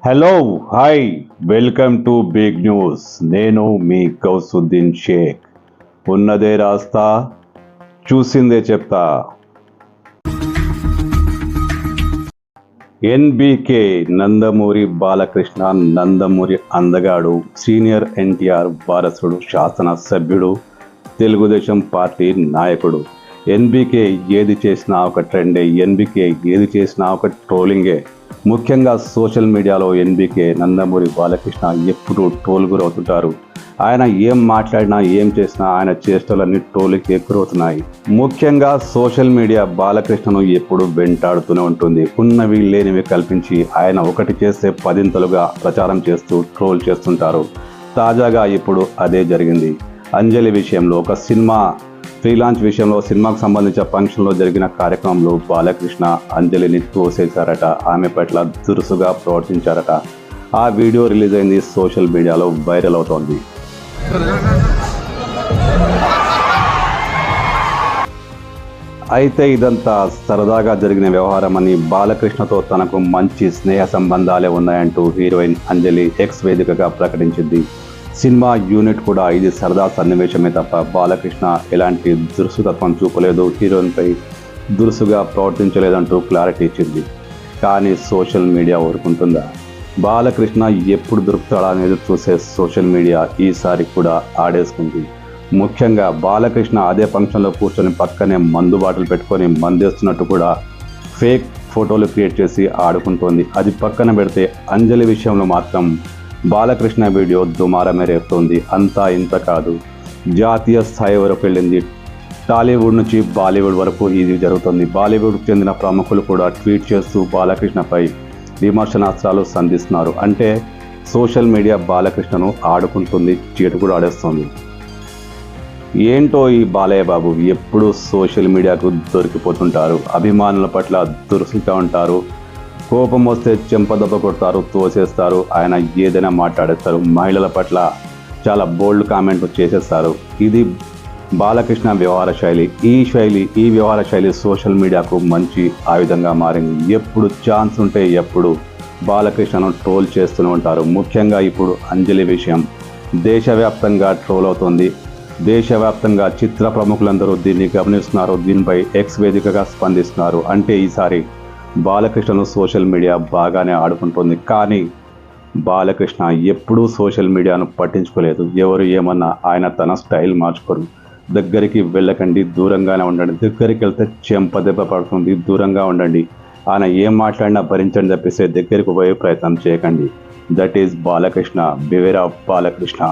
Hello hi welcome to big news. నేను మీ గౌసుద్దీన్ షేక్. ఉన్నదే రాస్తా, చూసిందే చెప్తా. ఎన్బికే నందమూరి బాలకృష్ణ నందమూరి అందగాడు, సీనియర్ ఎన్టీఆర్ వారసుడు, శాసనసభ్యుడు, తెలుగుదేశం పార్టీ నాయకుడు. ఎన్బికే ఏది చేసినా ఒక ట్రెండే, ఎన్బికే ఏది చేసినా ఒక ట్రోలింగే. ముఖ్యంగా సోషల్ మీడియాలో ఎన్బికే నందమూరి బాలకృష్ణ ఎప్పుడూ ట్రోల్ గురవుతుంటారు. ఆయన ఏం మాట్లాడినా ఏం చేసినా ఆయన చేష్టలన్నీ ట్రోల్కి ఎగురవుతున్నాయి. ముఖ్యంగా సోషల్ మీడియా బాలకృష్ణను ఎప్పుడు వెంటాడుతూనే ఉంటుంది. ఉన్నవి లేనివి కల్పించి ఆయన ఒకటి చేస్తే పదింతలుగా ప్రచారం చేస్తూ ట్రోల్ చేస్తుంటారు. తాజాగా ఇప్పుడు అదే జరిగింది. అంజలి విషయంలో, ఒక సినిమా ఫ్రీలాంచ్ విషయంలో, సినిమాకు సంబంధించిన ఫంక్షన్లో జరిగిన కార్యక్రమంలో బాలకృష్ణ అంజలిని తోసేశారట. ఆమె పట్ల దురుసుగా ప్రవర్తించారట. ఆ వీడియో రిలీజ్ అయింది, సోషల్ మీడియాలో వైరల్ అవుతోంది. అయితే ఇదంతా సరదాగా జరిగిన వ్యవహారమని, బాలకృష్ణతో తనకు మంచి స్నేహ సంబంధాలే ఉన్నాయంటూ హీరోయిన్ అంజలి ఎక్స్ వేదికగా ప్రకటించింది. సినిమా యూనిట్ కూడా ఇది సరదా సన్నివేశమే తప్ప బాలకృష్ణ ఎలాంటి దురుసుతత్వం చూపలేదు, హీరోయిన్పై దురుసుగా ప్రవర్తించలేదంటూ క్లారిటీ ఇచ్చింది. కానీ సోషల్ మీడియా ఊరుకుంటుందా? బాలకృష్ణ ఎప్పుడు దొరుకుతాడా అనేది చూసే సోషల్ మీడియా ఈసారి కూడా ఆడేసుకుంది. ముఖ్యంగా బాలకృష్ణ అదే ఫంక్షన్లో కూర్చొని పక్కనే మందు బాటలు పెట్టుకొని మందేస్తున్నట్టు కూడా ఫేక్ ఫోటోలు క్రియేట్ చేసి ఆడుకుంటోంది. అది పక్కన పెడితే అంజలి విషయంలో మాత్రం బాలకృష్ణ వీడియో దుమారమే రేపుతోంది. అంతా ఇంత కాదు, జాతీయ స్థాయి వరకు వెళ్ళింది. టాలీవుడ్ నుంచి బాలీవుడ్ వరకు ఇది జరుగుతుంది. బాలీవుడ్కు చెందిన ప్రముఖులు కూడా ట్వీట్ చేస్తూ బాలకృష్ణపై విమర్శనాస్త్రాలు సంధిస్తున్నారు. అంటే సోషల్ మీడియా బాలకృష్ణను ఆడుకుంటుంది, చీటు కూడా ఆడేస్తుంది. ఏంటో ఈ బాలయ్య బాబు ఎప్పుడు సోషల్ మీడియాకు దొరికిపోతుంటారు. అభిమానుల పట్ల దురుసుగా ఉంటారు. కోపం వస్తే చెంపదెబ్బ కొడతారు, తోసేస్తారు. ఆయన ఏదైనా మాట్లాడేస్తారు. మహిళల పట్ల చాలా బోల్డ్ కామెంట్ చేసేస్తారు. ఇది బాలకృష్ణ వ్యవహార శైలి. ఈ వ్యవహార శైలి సోషల్ మీడియాకు మంచి ఆయుధంగా మారింది. ఎప్పుడు ఛాన్స్ ఉంటే ఎప్పుడు బాలకృష్ణను ట్రోల్ చేస్తూనే ఉంటారు. ముఖ్యంగా ఇప్పుడు అంజలి విషయం దేశవ్యాప్తంగా ట్రోల్ అవుతుంది. దేశవ్యాప్తంగా చిత్ర ప్రముఖులందరూ దీన్ని గమనిస్తున్నారు. దీనిపై ఎక్స్ వేదికగా స్పందిస్తున్నారు. అంటే ఈసారి బాలకృష్ణను సోషల్ మీడియా బాగానే ఆడుకుంటుంది. కానీ బాలకృష్ణ ఎప్పుడూ సోషల్ మీడియాను పట్టించుకోలేదు. ఎవరు ఏమన్నా ఆయన తన స్టైల్ మార్చుకోరు. దగ్గరికి వెళ్ళకండి, దూరంగానే ఉండండి. దగ్గరికి వెళ్తే చెంపదెబ్బ పడుతుంది, దూరంగా ఉండండి. ఆయన ఏం మాట్లాడినా భరించండి తప్పిస్తే దగ్గరికి పోయే ప్రయత్నం చేయకండి. That is Balakrishna. Beware of Balakrishna.